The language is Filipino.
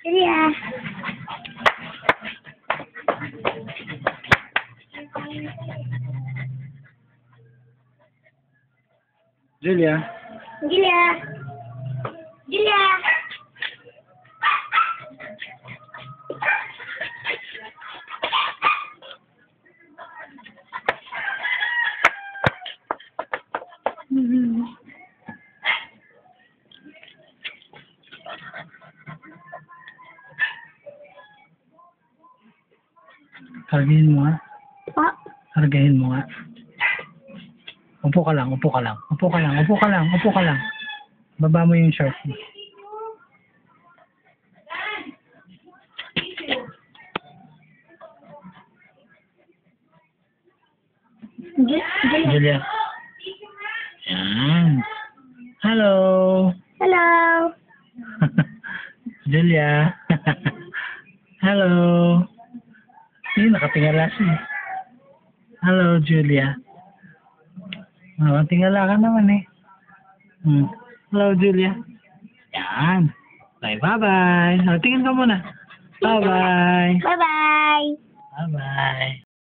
Julia. Julia. Julia. Julia. Hargahin mo nga. Pa. Hargahin mo nga. Upo ka lang, upo ka lang. Upo ka lang, upo ka lang, upo ka lang. Baba mo yung short mo. Julia. Julia. Yan. Hello. Hello. Julia. Hello. Nakatingala siya. Hello, Julia. Tingala ka naman eh. Hello, Julia. Yan. Bye-bye. Tingin ka muna. Bye-bye. Bye-bye. Bye-bye.